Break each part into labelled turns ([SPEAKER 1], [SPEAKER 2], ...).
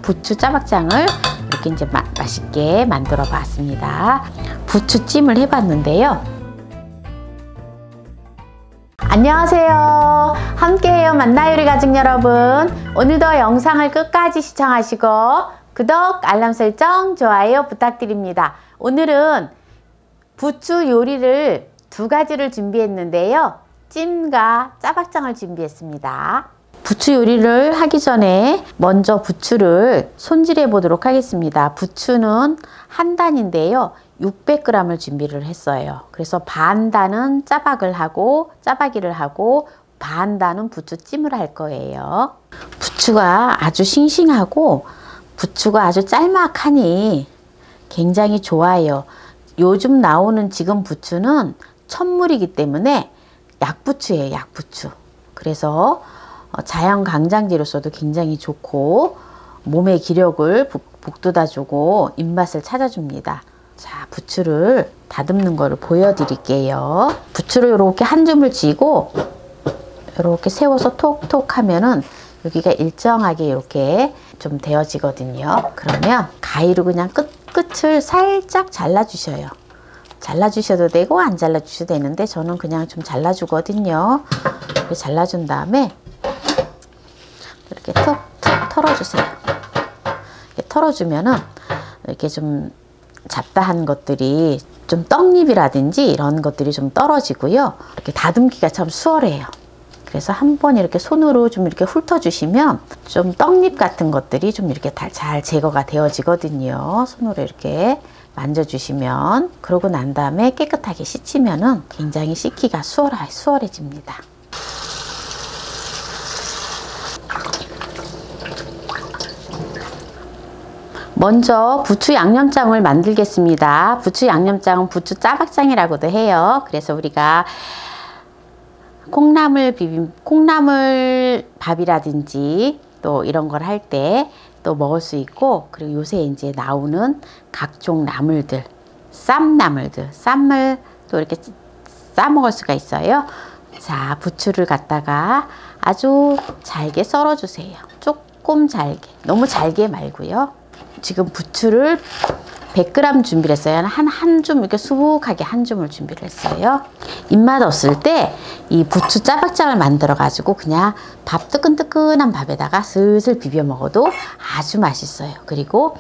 [SPEAKER 1] 부추 짜박장을 이렇게 이제 맛있게 만들어 봤습니다. 부추찜을 해봤는데요. 안녕하세요. 함께해요 만나 요리 가족 여러분. 오늘도 영상을 끝까지 시청하시고 구독, 알람 설정, 좋아요 부탁드립니다. 오늘은 부추 요리를 두 가지를 준비했는데요. 찜과 짜박장을 준비했습니다. 부추 요리를 하기 전에 먼저 부추를 손질해 보도록 하겠습니다. 부추는 한 단인데요. 600g을 준비를 했어요. 그래서 반 단은 짜박이를 하고 반 단은 부추찜을 할 거예요. 부추가 아주 싱싱하고 부추가 아주 짤막하니 굉장히 좋아요. 요즘 나오는 지금 부추는 천물이기 때문에 약부추예요. 약부추. 그래서 자연 강장제로서도 굉장히 좋고 몸의 기력을 북돋아주고 입맛을 찾아줍니다. 자, 부추를 다듬는 거를 보여드릴게요. 부추를 이렇게 한 줌을 쥐고 이렇게 세워서 톡톡 하면은 여기가 일정하게 이렇게 좀 되어지거든요. 그러면 가위로 그냥 끝을 살짝 잘라주셔요. 잘라주셔도 되고 안 잘라주셔도 되는데 저는 그냥 좀 잘라주거든요. 이렇게 잘라준 다음에 이렇게 툭툭 털어주세요. 이렇게 털어주면은 이렇게 좀 잡다한 것들이 좀 떡잎이라든지 이런 것들이 좀 떨어지고요. 이렇게 다듬기가 참 수월해요. 그래서 한번 이렇게 손으로 좀 이렇게 훑어주시면 좀 떡잎 같은 것들이 좀 이렇게 잘 제거가 되어지거든요. 손으로 이렇게 만져주시면. 그러고 난 다음에 깨끗하게 씻으면은 굉장히 씻기가 수월해집니다. 먼저 부추 양념장을 만들겠습니다. 부추 양념장은 부추 짜박장이라고도 해요. 그래서 우리가 콩나물 밥이라든지 또 이런 걸 할 때 또 먹을 수 있고, 그리고 요새 이제 나오는 각종 나물들, 쌈을 또 이렇게 싸 먹을 수가 있어요. 자, 부추를 갖다가 아주 잘게 썰어 주세요. 조금 잘게, 너무 잘게 말고요. 지금 부추를 100g 준비를 했어요. 한 줌 이렇게 수북하게 한 줌을 준비를 했어요. 입맛 없을 때 이 부추 짜박장을 만들어 가지고 그냥 밥 뜨끈뜨끈한 밥에다가 슬슬 비벼 먹어도 아주 맛있어요. 그리고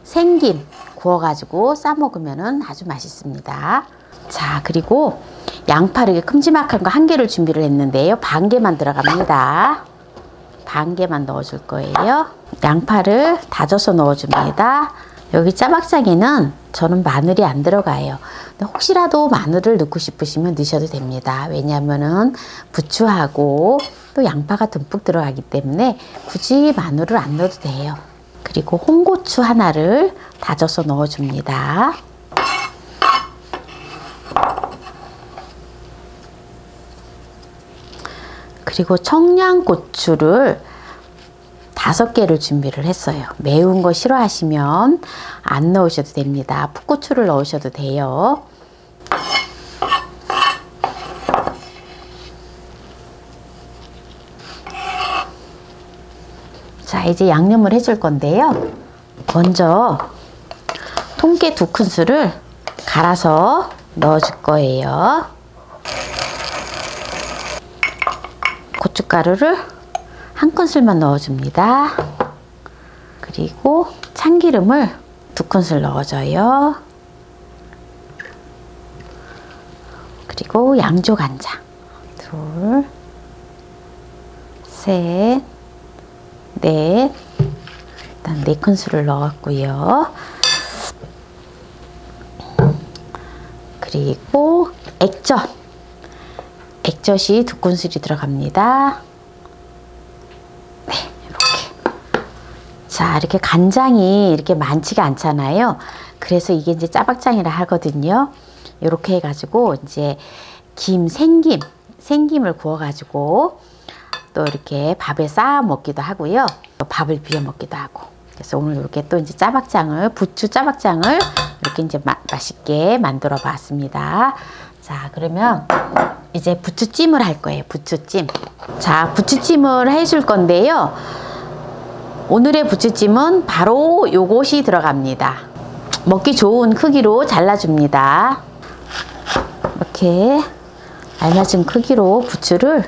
[SPEAKER 1] 생김 구워 가지고 싸 먹으면 아주 맛있습니다. 자, 그리고 양파를 이렇게 큼지막한 거 한 개를 준비를 했는데요. 반 개만 들어갑니다. 반 개만 넣어줄 거예요. 양파를 다져서 넣어줍니다. 여기 짜박장에는 저는 마늘이 안 들어가요. 근데 혹시라도 마늘을 넣고 싶으시면 넣으셔도 됩니다. 왜냐하면은 부추하고 또 양파가 듬뿍 들어가기 때문에 굳이 마늘을 안 넣어도 돼요. 그리고 홍고추 하나를 다져서 넣어줍니다. 그리고 청양고추를 5개를 준비를 했어요. 매운 거 싫어하시면 안 넣으셔도 됩니다. 풋고추를 넣으셔도 돼요. 자, 이제 양념을 해줄 건데요. 먼저 통깨 2큰술을 갈아서 넣어줄 거예요. 고춧가루를 1큰술만 넣어줍니다. 그리고 참기름을 2큰술 넣어줘요. 그리고 양조간장 2, 3, 4, 일단 4큰술을 넣었고요. 그리고 액젓이 2큰술이 들어갑니다. 자, 이렇게 간장이 이렇게 많지가 않잖아요. 그래서 이게 이제 짜박장이라 하거든요. 이렇게 해가지고 이제 생김을 구워가지고 또 이렇게 밥에 쌓아 먹기도 하고요. 밥을 비벼 먹기도 하고. 그래서 오늘 이렇게 또 이제 부추 짜박장을 이렇게 이제 맛있게 만들어 봤습니다. 자, 그러면 이제 부추찜을 할 거예요. 부추찜. 자, 부추찜을 해줄 건데요. 오늘의 부추찜은 바로 요것이 들어갑니다. 먹기 좋은 크기로 잘라줍니다. 이렇게 알맞은 크기로 부추를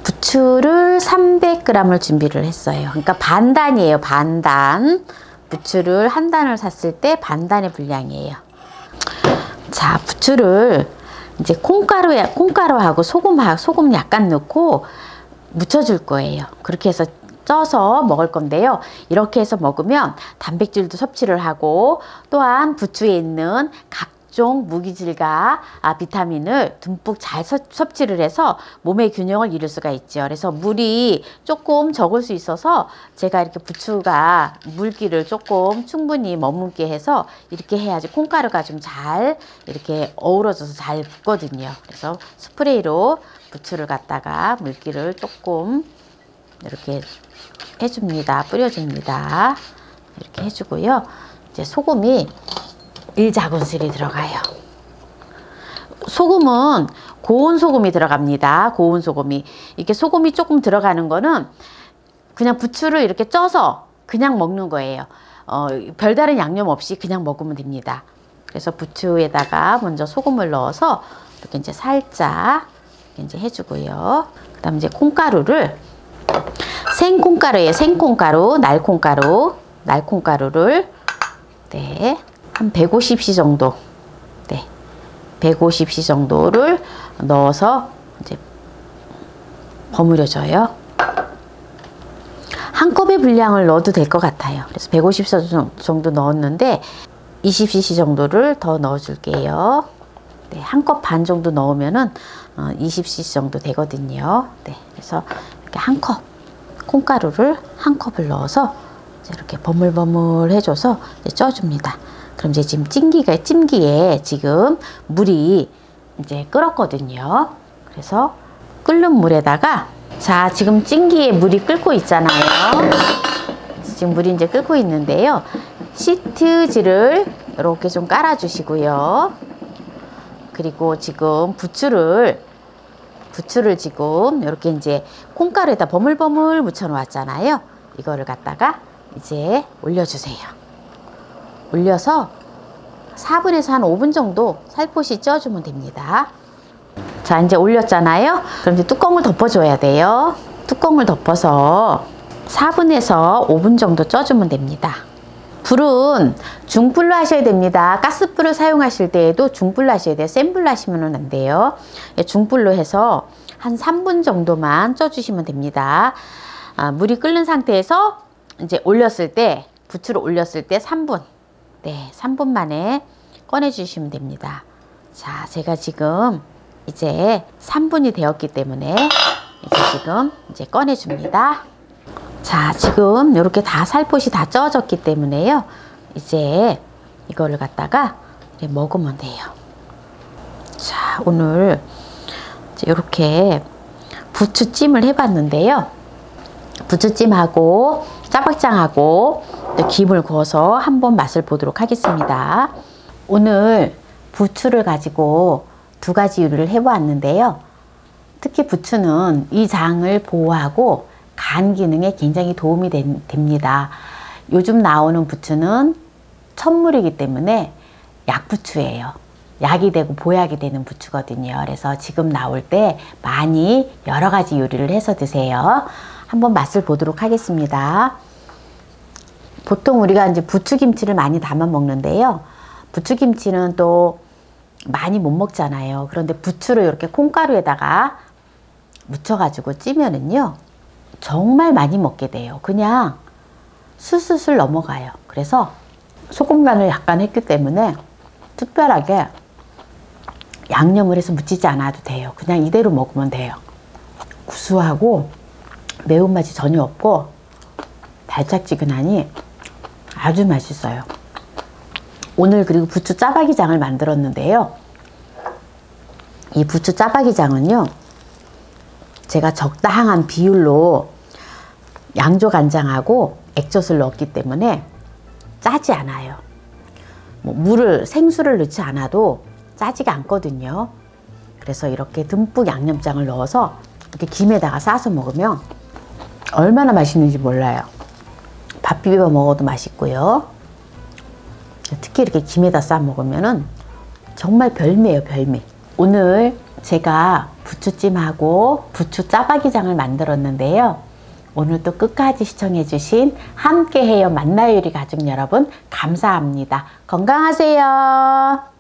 [SPEAKER 1] 300g을 준비를 했어요. 그러니까 반단이에요. 반단. 부추를 한 단을 샀을 때 반단의 분량이에요. 자, 부추를 이제 콩가루하고 소금 약간 넣고 묻혀줄 거예요. 그렇게 해서 쪄서 먹을 건데요. 이렇게 해서 먹으면 단백질도 섭취를 하고 또한 부추에 있는 각종 무기질과 비타민을 듬뿍 잘 섭취를 해서 몸의 균형을 이룰 수가 있죠. 그래서 물이 조금 적을 수 있어서 제가 이렇게 부추가 물기를 조금 충분히 머금게 해서 이렇게 해야지 콩가루가 좀 잘 이렇게 어우러져서 잘 붙거든요. 그래서 스프레이로 부추를 갖다가 물기를 조금 이렇게 해줍니다. 뿌려줍니다. 이렇게 해주고요. 이제 소금이 1작은술이 들어가요. 소금은 고운 소금이 들어갑니다. 고운 소금이. 이렇게 소금이 조금 들어가는 거는 그냥 부추를 이렇게 쪄서 그냥 먹는 거예요. 별다른 양념 없이 그냥 먹으면 됩니다. 그래서 부추에다가 먼저 소금을 넣어서 이렇게 이제 살짝 이제 해주고요. 그 다음 이제 콩가루를 생콩가루예요. 생콩가루, 날콩가루를 네, 한 150cc 정도, 네, 150cc 정도를 넣어서 이제 버무려줘요. 한 컵의 분량을 넣어도 될 것 같아요. 그래서 150cc 정도 넣었는데 20cc 정도를 더 넣어줄게요. 네, 한 컵 반 정도 넣으면은 20cc 정도 되거든요. 네, 그래서 이렇게 한 컵 콩가루를 한 컵을 넣어서 이렇게 버물버물 해줘서 쪄줍니다. 그럼 이제 지금 찜기에 지금 물이 이제 끓었거든요. 그래서 끓는 물에다가 자, 지금 찜기에 물이 끓고 있잖아요. 지금 물이 이제 끓고 있는데요. 시트지를 이렇게 좀 깔아주시고요. 그리고 지금 부추를 지금 이렇게 이제 콩가루에다 버물버물 묻혀 놓았잖아요. 이거를 갖다가 이제 올려주세요. 올려서 4분에서 한 5분 정도 살포시 쪄주면 됩니다. 자, 이제 올렸잖아요. 그럼 이제 뚜껑을 덮어줘야 돼요. 뚜껑을 덮어서 4분에서 5분 정도 쪄주면 됩니다. 불은 중불로 하셔야 됩니다. 가스불을 사용하실 때에도 중불로 하셔야 돼요. 센 불로 하시면 안 돼요. 중불로 해서 한 3분 정도만 쪄주시면 됩니다. 물이 끓는 상태에서 이제 부추를 올렸을 때 3분, 네, 3분 만에 꺼내주시면 됩니다. 자, 제가 지금 이제 3분이 되었기 때문에 이제 꺼내줍니다. 자, 지금 이렇게 다 살포시 다 쪄졌기 때문에요. 이제 이거를 갖다가 먹으면 돼요. 자, 오늘 이렇게 부추찜을 해봤는데요. 부추찜하고 짜박장하고 김을 구워서 한번 맛을 보도록 하겠습니다. 오늘 부추를 가지고 2가지 요리를 해보았는데요. 특히 부추는 이 장을 보호하고 간 기능에 굉장히 도움이 됩니다. 요즘 나오는 부추는 천물이기 때문에 약부추예요. 약이 되고 보약이 되는 부추거든요. 그래서 지금 나올 때 많이 여러 가지 요리를 해서 드세요. 한번 맛을 보도록 하겠습니다. 보통 우리가 이제 부추김치를 많이 담아 먹는데요. 부추김치는 또 많이 못 먹잖아요. 그런데 부추를 이렇게 콩가루에다가 묻혀가지고 찌면은요, 정말 많이 먹게 돼요. 그냥 술술술 넘어가요. 그래서 소금 간을 약간 했기 때문에 특별하게 양념을 해서 묻히지 않아도 돼요. 그냥 이대로 먹으면 돼요. 구수하고 매운맛이 전혀 없고 달짝지근하니 아주 맛있어요. 오늘 그리고 부추 짜파기장을 만들었는데요. 이 부추 짜파기장은요, 제가 적당한 비율로 양조간장하고 액젓을 넣었기 때문에 짜지 않아요. 생수를 넣지 않아도 짜지가 않거든요. 그래서 이렇게 듬뿍 양념장을 넣어서 이렇게 김에다가 싸서 먹으면 얼마나 맛있는지 몰라요. 밥 비벼 먹어도 맛있고요. 특히 이렇게 김에다 싸 먹으면은 정말 별미예요, 별미. 오늘 제가 부추찜하고 부추 짜파기장을 만들었는데요. 오늘도 끝까지 시청해주신 함께해요 만나요 요리 가족 여러분 감사합니다. 건강하세요.